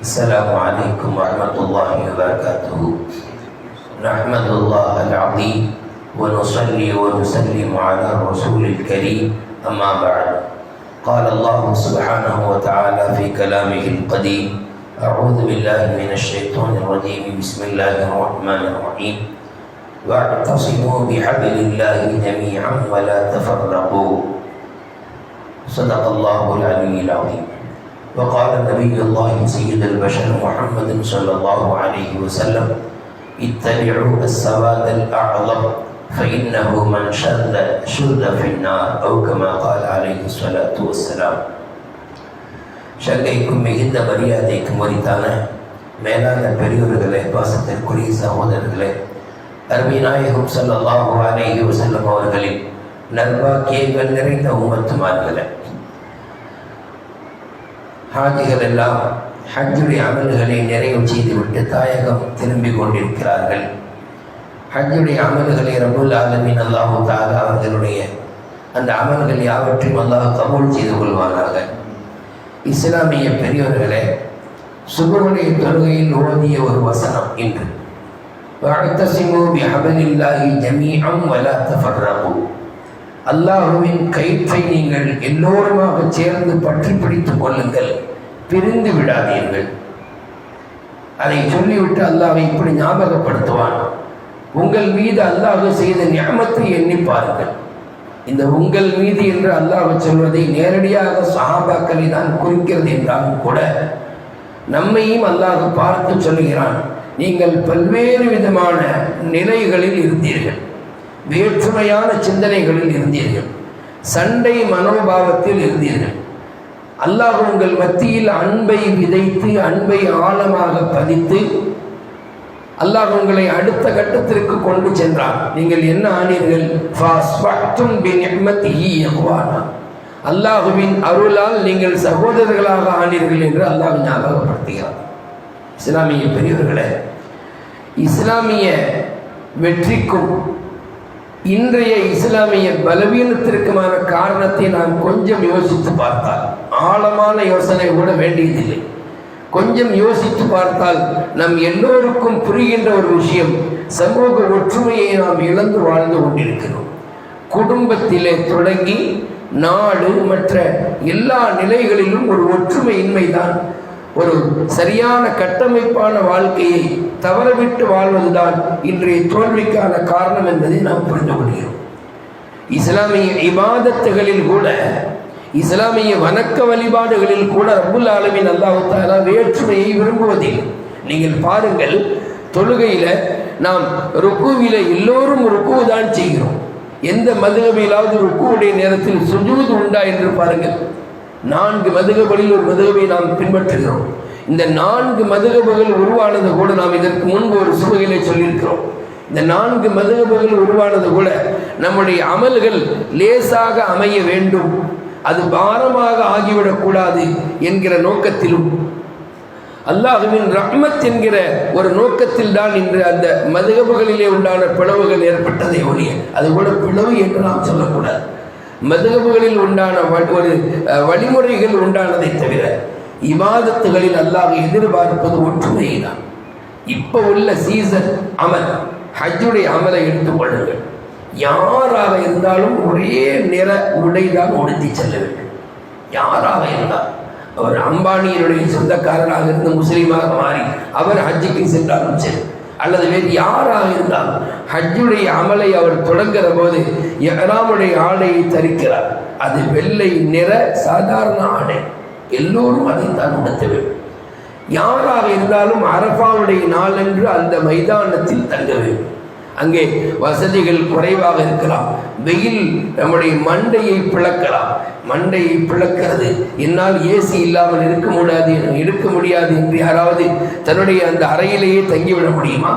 السلام عليكم ورحمة الله وبركاته. نحمد الله العظيم ونصلي ونسلم على الرسول الكريم. أما بعد، قال الله سبحانه وتعالى في كلامه القديم: أعوذ بالله من الشيطان الرجيم، بسم الله الرحمن الرحيم، واعتصموا بحبل الله جميعا ولا تفرقوا. صدق الله العلي العظيم. وقال نبي الله سيد البشر محمد صلى الله عليه وسلم: اتبعوا السواد الأعظم فإنه من شذ في النار، أو كما قال عليه الصلاة والسلام. சங்கைக்கும் மிகுந்த மரியாதைக்கும் உரித்தான மேலான பெரியோர்களே, பாசத்திற்குரிய சகோதரர்களே, அருமை நாயகம் ஸல்லல்லாஹு அலைஹி வஸல்லம் அவர்களின் நற்பாக்கியங்கள் நிறைந்த உம்மத்துமார்களே, ஹாஜிகள் எல்லாம் ஹஜ்ஜுடைய அமல்களை நிறைவு செய்துவிட்டு தாயகம் திரும்பிக் கொண்டிருக்கிறார்கள். ஹஜ்ஜுடைய அமல்களை ரப்புல் ஆலமீன் அல்லாஹு தஆலா அவர்களுடைய அந்த அமல்கள் யாவற்றையும் அல்லாஹ் கபூல் செய்து கொள்வானாக. இஸ்லாமிய பெரியோர்களே, சுபஹுடைய தொழுகையில் ஓதிய ஒரு வசனம் இன்று: வஅத்தஸிமு பிஹப்லில்லாஹி ஜமீஅன் வலா தஃபர்ரகு. அல்லாஹுவின் கயிற்றை நீங்கள் எல்லோருமாக சேர்ந்து பற்றி பிடித்துக் கொள்ளுங்கள், பிரிந்து விடாதீர்கள். அதை சொல்லிவிட்டு அல்லாஹ் இப்படி ஞாபகப்படுத்துவான்: உங்கள் மீது அல்லாஹ் செய்த நிஅமத்தை எண்ணி பாருங்கள். இந்த உங்கள் மீது என்று அல்லாஹ் சொல்வதை நேரடியாக சஹாபாக்களை தான் குறிக்கிறது என்றாலும் கூட நம்மையும் அல்லாஹ் பார்த்து சொல்கிறான்: நீங்கள் பல்வேறு விதமான நிலைகளில் இருந்தீர்கள், வேற்றுமையான சிந்தனைகளில் இருந்தீர்கள், சண்டை மனோபாவத்தில் இருந்தீர்கள். அல்லாஹ் உங்கள் மத்தியில் அன்பை விதைத்து அன்பை ஆழமாக பதித்து அல்லாஹ் உங்களை அடுத்த கட்டத்திற்கு கொண்டு சென்றான். நீங்கள் என்ன ஆனீர்கள்? அல்லாஹுவின் அருளால் நீங்கள் சகோதரர்களாக ஆனீர்கள் என்று அல்லாஹ் ஞாபகப்படுத்துகிறார். இஸ்லாமிய பெரியவர்களே, இஸ்லாமிய வெற்றிக்கும் இன்றைய இஸ்லாமிய பலவீனத்திற்குமான காரணத்தை நாம் கொஞ்சம் யோசித்து பார்த்தால், ஆழமான யோசனை கூட வேண்டியதில்லை, கொஞ்சம் யோசித்து பார்த்தால் நம் எல்லோருக்கும் புரிகின்ற ஒரு விஷயம்: சமூக ஒற்றுமையை நாம் இழந்து வாழ்ந்து கொண்டிருக்கிறோம். குடும்பத்திலே தொடங்கி நாடு மற்ற எல்லா நிலைகளிலும் ஒரு ஒற்றுமையின்மைதான், ஒரு சரியான கட்டமைப்பான வாழ்க்கையை தவறவிட்டு வாழ்வதுதான் இன்றைய தோல்விக்கான காரணம் என்பதை நாம் புரிந்து கொள்கிறோம். இஸ்லாமிய இபாதத்துகளில் கூட, இஸ்லாமிய வணக்க வழிபாடுகளில் கூட ரப்புல் ஆலமீன் அல்லாஹ் தஆலா வேற்றுமையை விரும்புவதில்லை. நீங்கள் பாருங்கள், தொழுகையில நாம் ருக்குவில எல்லோரும் ருக்கு தான் செய்கிறோம். எந்த மதுஹபிலாவது ருக்குவுடைய நேரத்தில் சுஜூத் உண்டா என்று பாருங்கள். 4 மதுஹபில் ஒரு மதுஹபை நாம் பின்பற்றுகிறோம். இந்த 4 மதுஹபுகள் உருவானது கூட நாம் இதற்கு முன்பு ஒரு சுபையிலே சொல்லியிருக்கிறோம். இந்த 4 மதுஹபுகள் உருவானது கூட நம்முடைய அமல்கள் லேசாக அமைய வேண்டும், அது பாரமாக ஆகிவிடக்கூடாது என்கிற நோக்கத்திலும், அல்லாஹுவின் ரஹ்மத் என்கிற ஒரு நோக்கத்தில் தான் இன்று அந்த மதுஹபுகளிலே உண்டான பிளவுகள் ஏற்பட்டதை ஒழிய, அது கூட பிளவு என்று நாம் சொல்லக்கூடாது. மதுஹபுகளில் உண்டான ஒரு வழிமுறைகள் உண்டானதை தவிர இபாதத்துகளில் அல்லாஹ் எதிர்பார்ப்பது ஒற்றுமையை தான். இப்போ உள்ள சீசன் அமல், ஹஜ்ஜுடைய அமலை எடுத்துக் கொள்ளுங்கள். யாராக இருந்தாலும் ஒரே நிற உடைதான் உடுத்தி செல்ல வேண்டும். யாராக இருந்தால், அவர் அம்பானியினுடைய சொந்தக்காரராக இருந்து முஸ்லீமாக மாறி அவர் ஹஜ்ஜுக்கு சென்றாலும் சரி, அல்லது வேறு யாராக இருந்தாலும் ஹஜ்ஜுடைய அமலை அவர் தொடங்குகிற போது இஹ்ராமுடைய ஆடையை தரிக்கிறார். அது வெள்ளை நிற சாதாரண ஆடை, எல்லோரும் அதைத்தான் உடுத்த வேண்டும். யாராக இருந்தாலும் அரஃபாவுடைய நாளன்று அந்த மைதானத்தில் தங்க வேண்டும். அங்கே வசதிகள் குறைவாக இருக்கலாம், வெயில் நம்முடைய மண்டையை பிளக்கலாம். மண்டையை பிளக்கிறது, என்னால் ஏசி இல்லாமல் இருக்க முடியாது என்று யாராவது தன்னுடைய அந்த அறையிலேயே தங்கிவிட முடியுமா?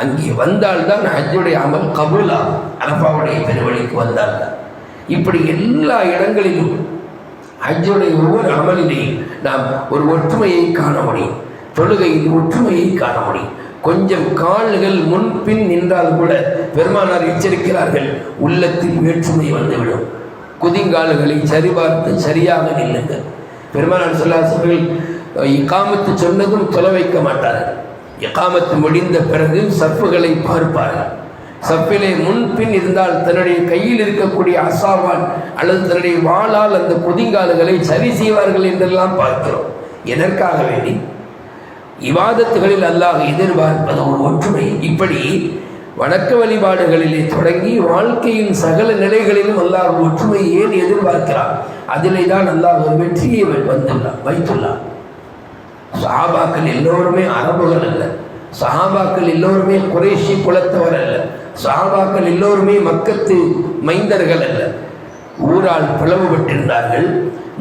அங்கே வந்தால்தான் ஹஜ்ஜுடைய அமல் கபூலா, அரஃபாவுடைய பெருவழிக்கு வந்தால்தான். இப்படி எல்லா இடங்களிலும் ஹஜ்ஜுடைய ஒவ்வொரு அமலிலேயும் நாம் ஒரு ஒற்றுமையை காண முடியும். தொழுகையில் ஒற்றுமையை காண முடியும். கொஞ்சம் கால்கள் முன்பின் நின்றால் கூட பெருமானார் எச்சரிக்கிறார்கள், உள்ளத்தில் வேற்றுமை வந்துவிடும். குதிங்கால்களை சரிபார்த்து சரியாக நில்லுங்கள். பெருமானார் ஸல்லல்லாஹு அலைஹி வஸல்லம் இகாமத்து சொன்னதும் தொலை வைக்க மாட்டார்கள். இகாமத்து முடிந்த பிறகு சப்புகளை பார்ப்பார்கள். சப்பிலே முன்பின் இருந்தால் தன்னுடைய கையில் இருக்கக்கூடிய அசாவால் அல்லது தன்னுடைய வாளால் அந்த குதிங்கால்களை சரி செய்வார்கள் என்றெல்லாம் பார்க்கிறோம். எதற்காக வேண்டி? இபாதத்துகளில் அல்லாஹ் எதிர்பார்ப்பது ஒரு ஒற்றுமை. இப்படி வணக்க வழிபாடுகளிலே தொடங்கி வாழ்க்கையின் சகல நிலைகளிலும் அல்லாஹ் ஒற்றுமை ஏன் எதிர்பார்க்கிறார்? அதிலே தான் அல்லாஹ் ஒரு வெற்றியை வைத்துள்ளார். சஹாபாக்கள் எல்லோருமே அரபுகள் அல்ல, சஹாபாக்கள் எல்லோருமே குறைஷி குலத்தவர் அல்ல, சஹாபாக்கள் எல்லோருமே மக்கத்து மைந்தர்கள் அல்ல. ஊரால் பிளவுபட்டிருந்தார்கள்,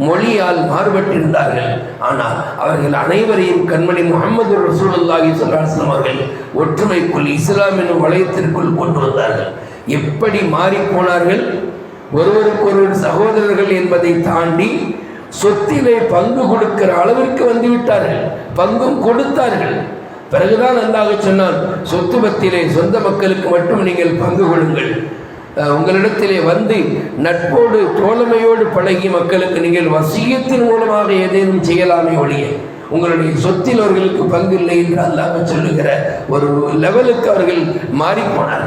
மொழியால் மாறுபட்டிருந்தார்கள். ஆனால் அவர்கள் அனைவரையும் கண்மணி முஹம்மது ரசூலுல்லாஹி ஸல்லல்லாஹு அலைஹி வஸல்லம் அவர்கள் ஒற்றுமைக்குள், இஸ்லாம் என்னும் வளையத்திற்குள் கொண்டு வந்தார்கள். எப்படி மாறி போனார்கள்? ஒருவருக்கொருவர் சகோதரர்கள் என்பதை தாண்டி சொத்திலே பங்கு கொடுக்கிற அளவிற்கு வந்துவிட்டார்கள். பங்கும் கொடுத்தார்கள். பிறகுதான் அல்லாஹ் சொன்னான், சொத்து பத்திலே சொந்த மக்களுக்கு மட்டும் நீங்கள் பங்கு கொடுங்கள். உங்களிடத்திலே வந்து நட்போடு தோழமையோடு பழகி மக்களுக்கு நீங்கள் வசியத்தின் மூலமாக ஏதேனும் செய்யலாமே ஒழிய உங்களுடைய சொத்தில் அவர்களுக்கு பங்கு இல்லை என்று அல்லாஹ் சொல்லுகிற ஒரு லெவலுக்கு அவர்கள் மாறிப்போனார்.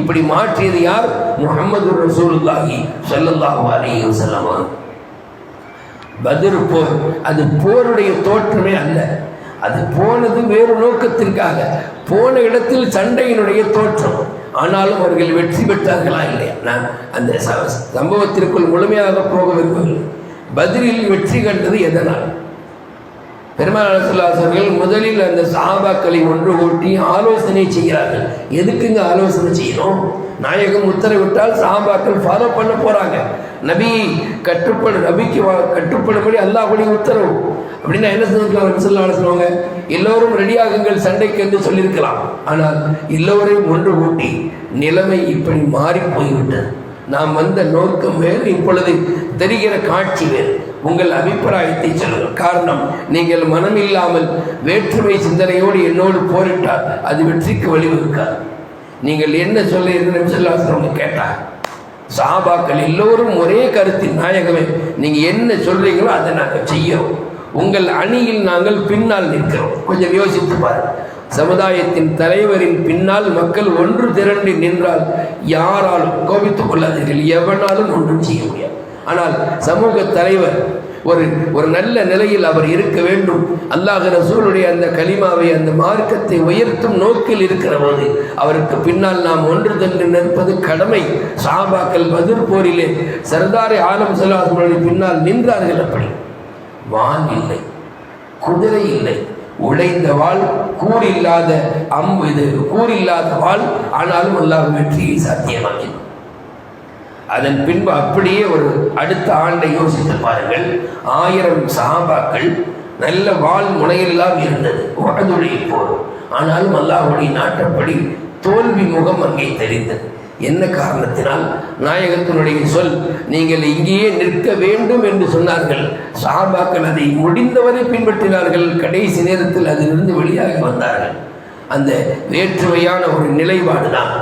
இப்படி மாற்றியது யார்? முஹம்மது ரசூலுல்லாஹி ஸல்லல்லாஹு அலைஹி வஸல்லம். பத்ர் போர், அது போருடைய தோற்றமே அல்ல. அது போனது வேறு நோக்கத்திற்காக, போன இடத்தில் சண்டையினுடைய தோற்றம். ஆனாலும் அவர்கள் வெற்றி பெற்றார்களா இல்லையா? நான் அந்த சம்பவத்திற்குள் முழுமையாக போக விரும்பவில்லை. பத்ரில் வெற்றி கண்டது எதனால்? பெருமாள் ஸல்லல்லாஹு அலைஹி வஸல்லம் முதலில் அந்த சஹாபாக்களை ஒன்று கூட்டி ஆலோசனை செய்கிறார்கள். எதுக்குங்க ஆலோசனை செய்யணும்? நாயகம் உத்தரவிட்டால் சஹாபாக்கள் ஃபாலோ பண்ண போறாங்க. நபிக்கு கட்டுப்படும்படி அல்லாஹ்வுடைய உத்தரவு. அப்படின்னா என்ன சொல்லுவாங்க? எல்லோரும் ரெடியாகுங்கள் சண்டைக்கு என்று சொல்லியிருக்கலாம். ஆனால் எல்லோரையும் ஒன்று கூட்டி நிலைமை இப்படி மாறி போய்விட்டது. நாம் வந்த நோக்கம் வேறு, இப்பொழுது தெரிகிற காட்சி வேறு. உங்கள் அபிப்பிராயத்தை சொல்லுங்கள். காரணம், நீங்கள் மனமில்லாமல் வேற்றுமை சிந்தனையோடு என்னோடு போரிட்டால் அது வெற்றிக்கு வழிவகுக்காது. நீங்கள் என்ன சொல்ல கேட்டார். சஹாபாக்கள் எல்லோரும் ஒரே கருத்தின், நாயகமே நீங்கள் என்ன சொல்றீங்களோ அதை நாங்கள் செய்யறோம். உங்கள் அணியில் நாங்கள் பின்னால் நிற்கிறோம். கொஞ்சம் யோசித்து பாருங்கள். சமுதாயத்தின் தலைவரின் பின்னால் மக்கள் ஒன்று திரண்டு நின்றால் யாராலும் கோபித்துக் கொள்ளாதீர்கள், எவனாலும் ஒன்றும் செய்ய முடியாது. ஆனால் சமூக தலைவர் ஒரு நல்ல நிலையில் அவர் இருக்க வேண்டும். அல்லாஹ் ரசூலுடைய அந்த கலிமாவை, அந்த மார்க்கத்தை உயர்த்தும் நோக்கில் இருக்கிற போது அவருக்கு பின்னால் நாம் ஒன்று தன்று நிற்பது கடமை. சஹாபாக்கள் பத்ர் போரிலே சர்தாரே ஆலம் ஸல்லல்லாஹு அலைஹி வஸல்லம் பின்னால் நின்றார்கள். அப்படி வாள் இல்லை, குதிரை இல்லை, உடைந்த வாள், கூறில்லாத கூறில்லாத வாள். ஆனாலும் அல்லாஹ் வெற்றியை சாத்தியமாக்கினார். அதன் பின்பு அப்படியே ஒரு அடுத்த ஆண்டை யோசித்து பாருங்கள். 1000 சஹாபாக்கள், நல்ல வாள் முனையெல்லாம் இருந்தது, உஹதுடைய போர். ஆனாலும் அல்லாஹ்வுடைய நாட்டப்படி தோல்வி முகம் அங்கே தெரிந்தது. என்ன காரணத்தினால்? நாயகத்தினுடைய சொல், நீங்கள் இங்கேயே நிற்க வேண்டும் என்று சொன்னார்கள். சஹாபாக்கள் அதை முடிந்தவரை பின்பற்றினார்கள். கடைசி நேரத்தில் அதிலிருந்து வெளியாகி வந்தார்கள். அந்த வேற்றுமையான ஒரு நிலைப்பாடு தான்.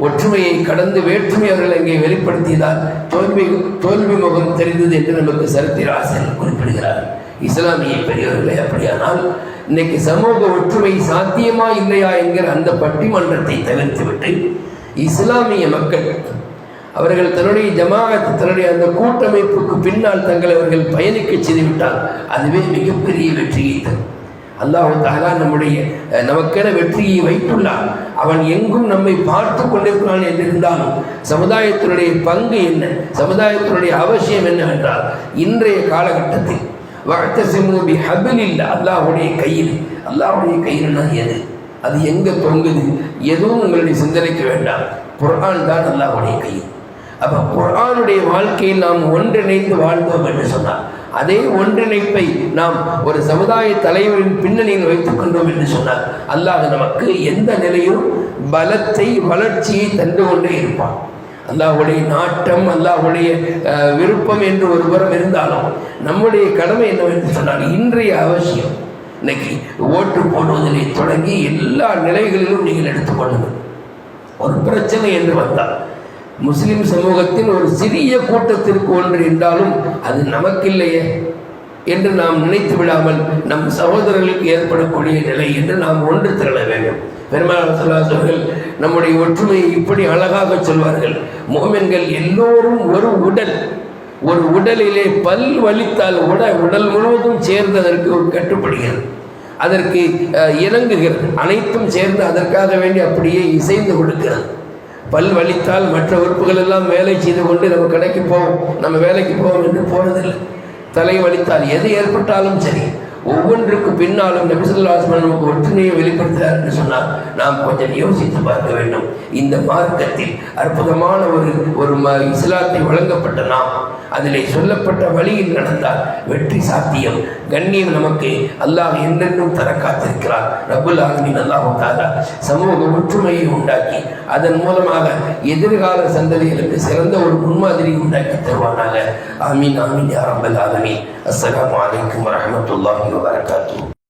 ஒற்றுமையை கடந்து வேற்றுமை அவர்கள் அங்கே வெளிப்படுத்தியதால் தோல்வி முகம் தெரிந்தது என்று நமக்கு சரித்திர ஆசிரியர் குறிப்பிடுகிறார். இஸ்லாமிய பெரியவர்களே, அப்படியானால் இன்னைக்கு சமூக ஒற்றுமை சாத்தியமா இல்லையா என்கிற அந்த பட்டிமன்றத்தை தவிர்த்துவிட்டு இஸ்லாமிய மக்கள் அவர்கள் தன்னுடைய ஜமாஅத், தன்னுடைய அந்த கூட்டமைப்புக்கு பின்னால் தங்களை அவர்கள் பயணிக்க செய்துவிட்டால் அதுவே மிகப்பெரிய வெற்றியை தரும். அல்லாஹ் தஆலா நமக்கென வெற்றியை வைத்துள்ளான். அவன் எங்கும் நம்மை பார்த்து கொண்டிருக்கிறான் என்றிருந்தாலும் சமுதாயத்தினுடைய பங்கு என்ன, சமுதாயத்தினுடைய அவசியம் என்ன என்றால், இன்றைய காலகட்டத்தில் வஅ்தஸிமு பிஹப்லில்லாஹ், அல்லாஹ்வுடைய கையில். அல்லாஹ்வுடைய கையில்னா எது? அது எங்கே தொங்குது? எதுவும் உங்களுடைய சிந்தனைக்கு வேண்டாம். குர்ஆன் தான் அல்லாஹ்வுடைய கையில். அப்போ குர்ஆனுடைய வாழ்க்கையில் நாம் ஒன்றிணைந்து வாழ்ந்தோம் என்று சொன்னார், அதே ஒன்றிணைப்பை நாம் ஒரு சமுதாய தலைவரின் பின்னணியில் வைத்துக் கொண்டோம் என்று சொன்னார், அல்லாஹ் நமக்கு எந்த நிலையிலும் பலத்தை, வளர்ச்சியை தந்து கொண்டே இருப்பான். அல்லாஹ்வுடைய நாட்டம், அல்லாஹ்வுடைய விருப்பம் என்று ஒரு புறம் இருந்தாலும் நம்முடைய கடமை என்னவென்று சொன்னால், இன்றைய அவசியம் இன்னைக்கு ஓட்டு போடுவதிலே தொடங்கி எல்லா நிலைகளிலும் நீங்கள் எடுத்துக்கொள்ளுங்கள். ஒரு பிரச்சனை என்று வந்தால் முஸ்லிம் சமூகத்தின் ஒரு சிறிய கூட்டத்திற்கு ஒன்று என்றாலும் அது நமக்கு இல்லையே. என்று நாம் நினைத்து விடாமல் நம் சகோதரர்களுக்கு ஏற்படக்கூடிய நிலை என்று நாம் ஒன்று திரள வேண்டும். பெருமானார் ஸல்லல்லாஹு அலைஹி வஸல்லம் நம்முடைய ஒற்றுமையை இப்படி அழகாக சொல்வார்கள். முஃமின்கள் எல்லோரும் ஒரு உடலிலே பல் வலித்தால் உடல் முழுவதும் சேர்ந்து அதற்கு கட்டுப்படுகிறது, அதற்கு இணங்குகிறது, அனைத்தும் சேர்ந்து அதற்காக வேண்டி அப்படியே இசைந்து கொடுக்கிறது. பல் வலித்தால் மற்ற உறுப்புகள் எல்லாம் வேலை செய்து கொண்டு நம்ம கடைக்கு போவோம், நம்ம வேலைக்கு போவோம் என்று போனதில்லை. தலை வலித்தால் எது ஏற்பட்டாலும் சரி, ஒவ்வொன்றுக்கு பின்னாலும் நபி ஸல்லல்லாஹு அலைஹி வஸல்லம் நமக்கு ஒற்றுமையை வெளிப்படுத்துகிறார் என்று சொன்னால் நாம் கொஞ்சம் யோசித்து பார்க்க வேண்டும். இந்த மார்க்கத்தில் அற்புதமான ஒரு இஸ்லாத்தை வழங்கப்பட்ட நாம் அதிலே சொல்லப்பட்ட வழியில் நடந்தால் வெற்றி சாத்தியம், கண்ணியம் நமக்கு அல்லாஹ் என்றென்றும் தர காத்திருக்கிறார். ரப்புல் ஆலமீன் அல்லாஹ் தஆலா சமூக ஒற்றுமையை உண்டாக்கி அதன் மூலமாக எதிர்கால சந்ததிகளுக்கு சிறந்த ஒரு முன்மாதிரி உண்டாக்கி தருவானாக. ஆமீன் ஆமீன் யா ரப்பல் ஆலமீன். அஸ்ஸலாமு அலைக்கும் வரஹ்மத்துல்லாஹி வபரகாத்துஹு.